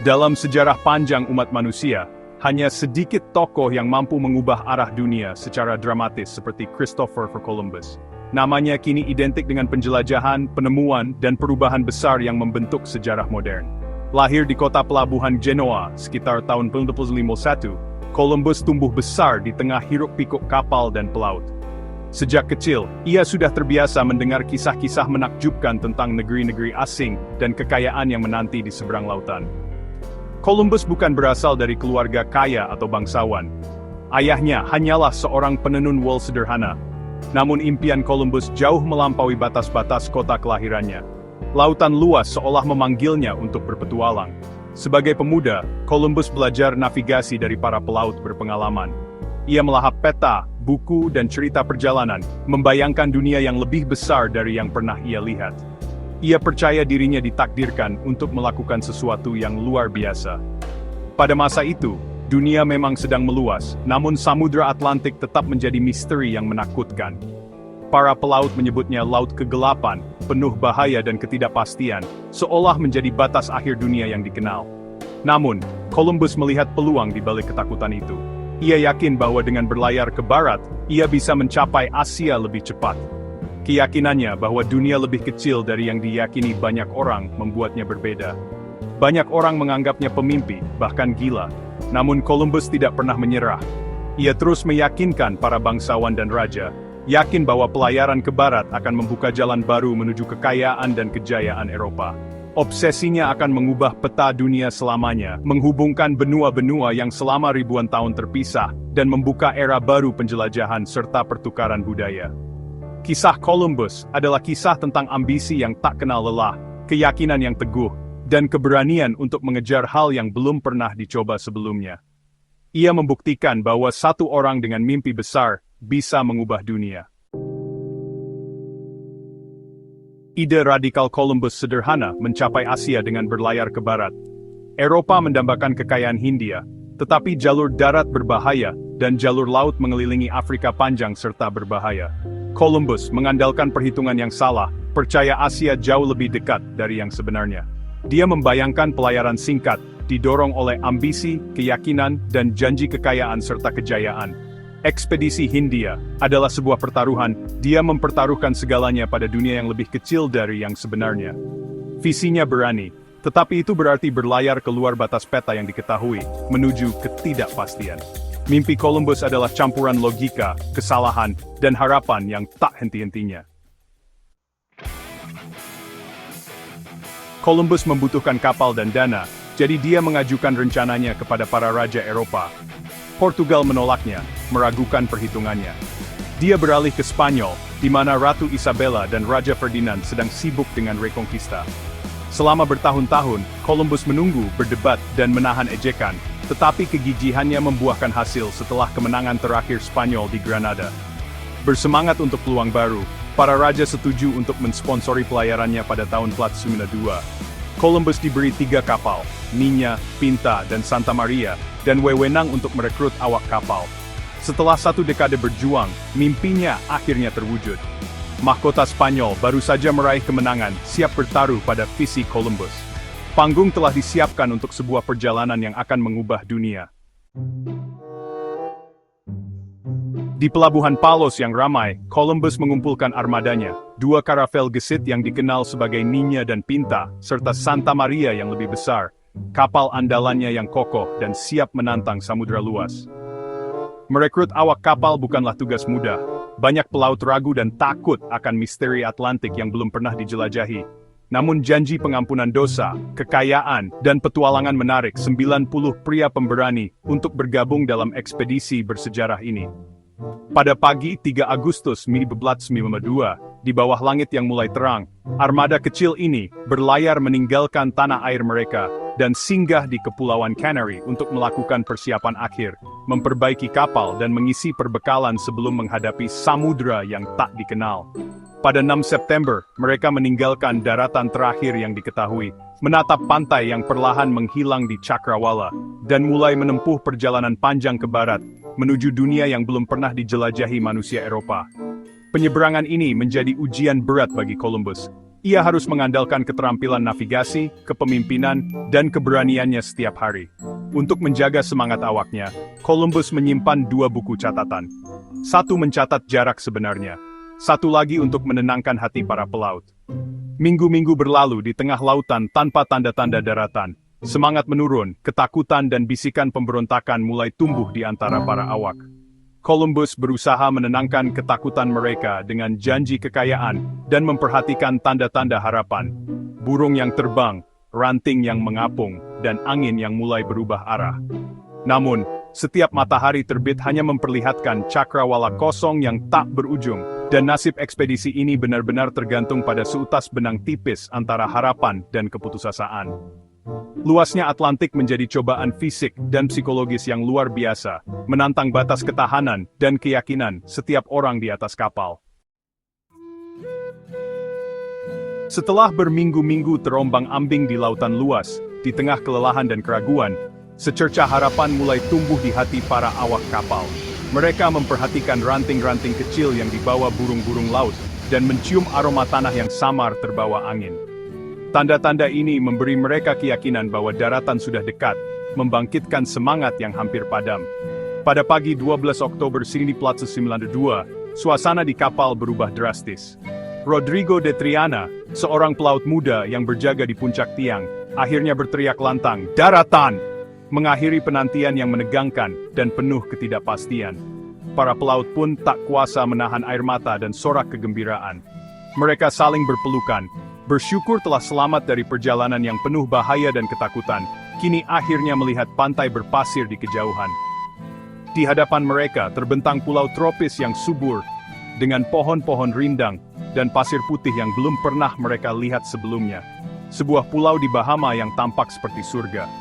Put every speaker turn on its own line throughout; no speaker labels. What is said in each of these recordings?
Dalam sejarah panjang umat manusia, hanya sedikit tokoh yang mampu mengubah arah dunia secara dramatis seperti Christopher Columbus. Namanya kini identik dengan penjelajahan, penemuan, dan perubahan besar yang membentuk sejarah modern. Lahir di kota pelabuhan Genoa sekitar tahun 1451, Columbus tumbuh besar di tengah hiruk-pikuk kapal dan pelaut. Sejak kecil, ia sudah terbiasa mendengar kisah-kisah menakjubkan tentang negeri-negeri asing dan kekayaan yang menanti di seberang lautan. Columbus bukan berasal dari keluarga kaya atau bangsawan. Ayahnya hanyalah seorang penenun wol sederhana. Namun impian Columbus jauh melampaui batas-batas kota kelahirannya. Lautan luas seolah memanggilnya untuk berpetualang. Sebagai pemuda, Columbus belajar navigasi dari para pelaut berpengalaman. Ia melahap peta, buku, dan cerita perjalanan, membayangkan dunia yang lebih besar dari yang pernah ia lihat. Ia percaya dirinya ditakdirkan untuk melakukan sesuatu yang luar biasa. Pada masa itu, dunia memang sedang meluas, namun Samudra Atlantik tetap menjadi misteri yang menakutkan. Para pelaut menyebutnya Laut Kegelapan, penuh bahaya dan ketidakpastian, seolah menjadi batas akhir dunia yang dikenal. Namun, Columbus melihat peluang di balik ketakutan itu. Ia yakin bahwa dengan berlayar ke barat, ia bisa mencapai Asia lebih cepat. Keyakinannya bahwa dunia lebih kecil dari yang diyakini banyak orang membuatnya berbeda. Banyak orang menganggapnya pemimpi, bahkan gila. Namun Columbus tidak pernah menyerah. Ia terus meyakinkan para bangsawan dan raja, yakin bahwa pelayaran ke barat akan membuka jalan baru menuju kekayaan dan kejayaan Eropa. Obsesinya akan mengubah peta dunia selamanya, menghubungkan benua-benua yang selama ribuan tahun terpisah, dan membuka era baru penjelajahan serta pertukaran budaya. Kisah Columbus adalah kisah tentang ambisi yang tak kenal lelah, keyakinan yang teguh, dan keberanian untuk mengejar hal yang belum pernah dicoba sebelumnya. Ia membuktikan bahwa satu orang dengan mimpi besar bisa mengubah dunia. Ide radikal Columbus sederhana mencapai Asia dengan berlayar ke barat. Eropa mendambakan kekayaan Hindia, tetapi jalur darat berbahaya dan jalur laut mengelilingi Afrika panjang serta berbahaya. Columbus mengandalkan perhitungan yang salah, percaya Asia jauh lebih dekat dari yang sebenarnya. Dia membayangkan pelayaran singkat, didorong oleh ambisi, keyakinan, dan janji kekayaan serta kejayaan. Ekspedisi Hindia adalah sebuah pertaruhan, dia mempertaruhkan segalanya pada dunia yang lebih kecil dari yang sebenarnya. Visinya berani, tetapi itu berarti berlayar keluar batas peta yang diketahui, menuju ketidakpastian. Mimpi Columbus adalah campuran logika, kesalahan, dan harapan yang tak henti-hentinya. Columbus membutuhkan kapal dan dana, jadi dia mengajukan rencananya kepada para raja Eropa. Portugal menolaknya, meragukan perhitungannya. Dia beralih ke Spanyol, di mana Ratu Isabella dan Raja Ferdinand sedang sibuk dengan rekonkista. Selama bertahun-tahun, Columbus menunggu, berdebat, dan menahan ejekan, tetapi kegigihannya membuahkan hasil setelah kemenangan terakhir Spanyol di Granada. Bersemangat untuk peluang baru, para raja setuju untuk mensponsori pelayarannya pada tahun 1492. Columbus diberi 3 kapal, Niña, Pinta, dan Santa Maria, dan wewenang untuk merekrut awak kapal. Setelah 1 dekade berjuang, mimpinya akhirnya terwujud. Mahkota Spanyol baru saja meraih kemenangan, siap bertaruh pada visi Columbus. Panggung telah disiapkan untuk sebuah perjalanan yang akan mengubah dunia. Di pelabuhan Palos yang ramai, Columbus mengumpulkan armadanya, 2 karavel gesit yang dikenal sebagai Niña dan Pinta, serta Santa Maria yang lebih besar, kapal andalannya yang kokoh dan siap menantang samudra luas. Merekrut awak kapal bukanlah tugas mudah. Banyak pelaut ragu dan takut akan misteri Atlantik yang belum pernah dijelajahi. Namun janji pengampunan dosa, kekayaan, dan petualangan menarik 90 pria pemberani untuk bergabung dalam ekspedisi bersejarah ini. Pada pagi 3 Agustus 1492, di bawah langit yang mulai terang, armada kecil ini berlayar meninggalkan tanah air mereka dan singgah di Kepulauan Canary untuk melakukan persiapan akhir, memperbaiki kapal dan mengisi perbekalan sebelum menghadapi samudra yang tak dikenal. Pada 6 September, mereka meninggalkan daratan terakhir yang diketahui, menatap pantai yang perlahan menghilang di Cakrawala, dan mulai menempuh perjalanan panjang ke barat, menuju dunia yang belum pernah dijelajahi manusia Eropa. Penyeberangan ini menjadi ujian berat bagi Columbus. Ia harus mengandalkan keterampilan navigasi, kepemimpinan, dan keberaniannya setiap hari. Untuk menjaga semangat awaknya, Columbus menyimpan 2 buku catatan. Satu mencatat jarak sebenarnya, satu lagi untuk menenangkan hati para pelaut. Minggu-minggu berlalu di tengah lautan tanpa tanda-tanda daratan. Semangat menurun, ketakutan dan bisikan pemberontakan mulai tumbuh di antara para awak. Columbus berusaha menenangkan ketakutan mereka dengan janji kekayaan dan memperhatikan tanda-tanda harapan. Burung yang terbang, ranting yang mengapung, dan angin yang mulai berubah arah. Namun, setiap matahari terbit hanya memperlihatkan cakrawala kosong yang tak berujung, dan nasib ekspedisi ini benar-benar tergantung pada seutas benang tipis antara harapan dan keputusasaan. Luasnya Atlantik menjadi cobaan fisik dan psikologis yang luar biasa, menantang batas ketahanan dan keyakinan setiap orang di atas kapal. Setelah berminggu-minggu terombang-ambing di lautan luas, di tengah kelelahan dan keraguan, secercah harapan mulai tumbuh di hati para awak kapal. Mereka memperhatikan ranting-ranting kecil yang dibawa burung-burung laut, dan mencium aroma tanah yang samar terbawa angin. Tanda-tanda ini memberi mereka keyakinan bahwa daratan sudah dekat, membangkitkan semangat yang hampir padam. Pada pagi 12 Oktober 1992, suasana di kapal berubah drastis. Rodrigo de Triana, seorang pelaut muda yang berjaga di puncak tiang, akhirnya berteriak lantang, "Daratan!" mengakhiri penantian yang menegangkan dan penuh ketidakpastian. Para pelaut pun tak kuasa menahan air mata dan sorak kegembiraan. Mereka saling berpelukan, bersyukur telah selamat dari perjalanan yang penuh bahaya dan ketakutan, kini akhirnya melihat pantai berpasir di kejauhan. Di hadapan mereka terbentang pulau tropis yang subur, dengan pohon-pohon rindang, dan pasir putih yang belum pernah mereka lihat sebelumnya. Sebuah pulau di Bahama yang tampak seperti surga.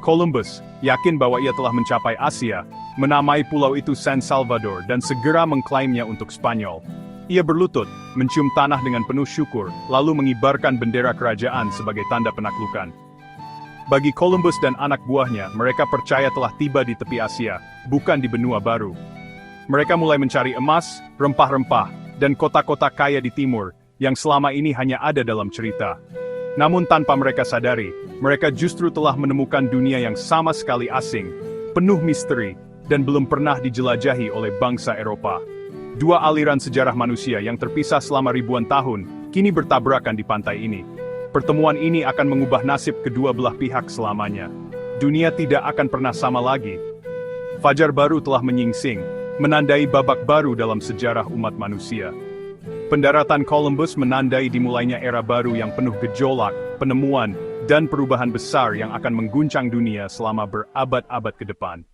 Columbus, yakin bahwa ia telah mencapai Asia, menamai pulau itu San Salvador dan segera mengklaimnya untuk Spanyol. Ia berlutut, mencium tanah dengan penuh syukur, lalu mengibarkan bendera kerajaan sebagai tanda penaklukan. Bagi Columbus dan anak buahnya, mereka percaya telah tiba di tepi Asia, bukan di benua baru. Mereka mulai mencari emas, rempah-rempah, dan kota-kota kaya di timur, yang selama ini hanya ada dalam cerita. Namun tanpa mereka sadari, mereka justru telah menemukan dunia yang sama sekali asing, penuh misteri, dan belum pernah dijelajahi oleh bangsa Eropa. Dua aliran sejarah manusia yang terpisah selama ribuan tahun, kini bertabrakan di pantai ini. Pertemuan ini akan mengubah nasib kedua belah pihak selamanya. Dunia tidak akan pernah sama lagi. Fajar baru telah menyingsing, menandai babak baru dalam sejarah umat manusia. Pendaratan Columbus menandai dimulainya era baru yang penuh gejolak, penemuan, dan perubahan besar yang akan mengguncang dunia selama berabad-abad ke depan.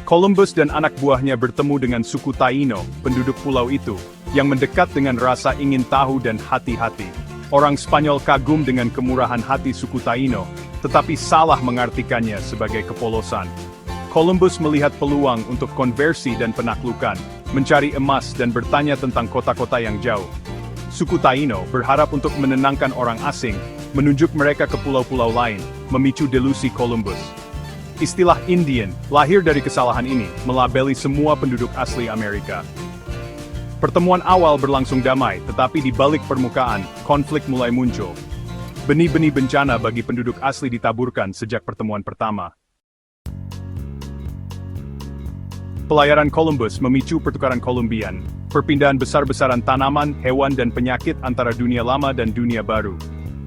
Columbus dan anak buahnya bertemu dengan suku Taino, penduduk pulau itu, yang mendekat dengan rasa ingin tahu dan hati-hati. Orang Spanyol kagum dengan kemurahan hati suku Taino, tetapi salah mengartikannya sebagai kepolosan. Columbus melihat peluang untuk konversi dan penaklukan, mencari emas dan bertanya tentang kota-kota yang jauh. Suku Taino berharap untuk menenangkan orang asing, menunjuk mereka ke pulau-pulau lain, memicu delusi Columbus. Istilah Indian, lahir dari kesalahan ini, melabeli semua penduduk asli Amerika. Pertemuan awal berlangsung damai, tetapi di balik permukaan, konflik mulai muncul. Benih-benih bencana bagi penduduk asli ditaburkan sejak pertemuan pertama. Pelayaran Columbus memicu pertukaran Kolumbian, perpindahan besar-besaran tanaman, hewan dan penyakit antara dunia lama dan dunia baru.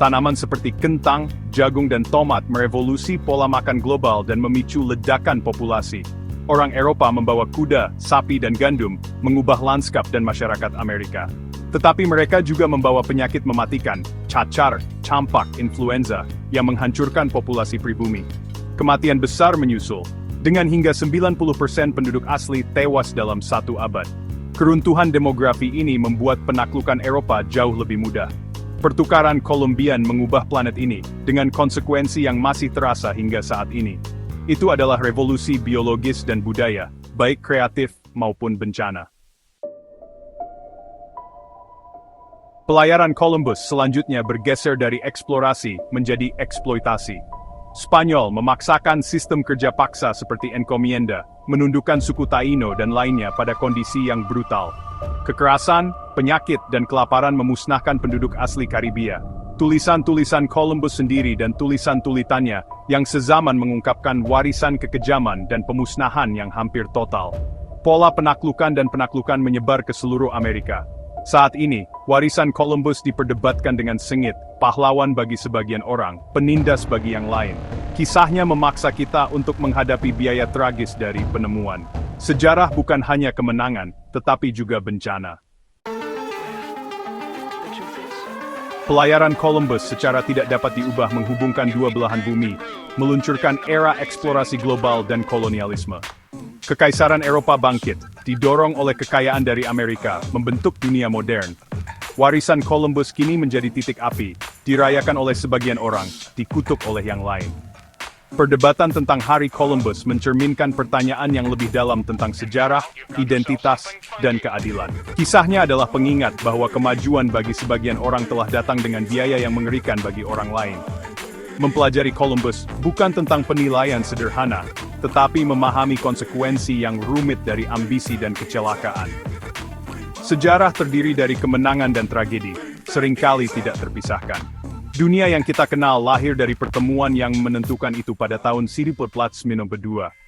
Tanaman seperti kentang, jagung dan tomat merevolusi pola makan global dan memicu ledakan populasi. Orang Eropa membawa kuda, sapi dan gandum, mengubah lanskap dan masyarakat Amerika. Tetapi mereka juga membawa penyakit mematikan, cacar, campak, influenza, yang menghancurkan populasi pribumi. Kematian besar menyusul, dengan hingga 90% penduduk asli tewas dalam 1 abad. Keruntuhan demografi ini membuat penaklukan Eropa jauh lebih mudah. Pertukaran Kolumbian mengubah planet ini, dengan konsekuensi yang masih terasa hingga saat ini. Itu adalah revolusi biologis dan budaya, baik kreatif maupun bencana. Pelayaran Columbus selanjutnya bergeser dari eksplorasi menjadi eksploitasi. Spanyol memaksakan sistem kerja paksa seperti encomienda, menundukkan suku Taino dan lainnya pada kondisi yang brutal. Kekerasan, penyakit dan kelaparan memusnahkan penduduk asli Karibia. Tulisan-tulisan Columbus sendiri dan tulisan-tulitannya yang sezaman mengungkapkan warisan kekejaman dan pemusnahan yang hampir total. Pola penaklukan dan penaklukan menyebar ke seluruh Amerika. Saat ini, warisan Columbus diperdebatkan dengan sengit, pahlawan bagi sebagian orang, penindas bagi yang lain. Kisahnya memaksa kita untuk menghadapi biaya tragis dari penemuan. Sejarah bukan hanya kemenangan, tetapi juga bencana. Pelayaran Columbus secara tidak dapat diubah menghubungkan dua belahan bumi, meluncurkan era eksplorasi global dan kolonialisme. Kekaisaran Eropa bangkit, didorong oleh kekayaan dari Amerika, membentuk dunia modern. Warisan Columbus kini menjadi titik api, dirayakan oleh sebagian orang, dikutuk oleh yang lain. Perdebatan tentang Hari Columbus mencerminkan pertanyaan yang lebih dalam tentang sejarah, identitas, dan keadilan. Kisahnya adalah pengingat bahwa kemajuan bagi sebagian orang telah datang dengan biaya yang mengerikan bagi orang lain. Mempelajari Columbus bukan tentang penilaian sederhana, tetapi memahami konsekuensi yang rumit dari ambisi dan kecelakaan. Sejarah terdiri dari kemenangan dan tragedi, seringkali tidak terpisahkan. Dunia yang kita kenal lahir dari pertemuan yang menentukan itu pada tahun 1492.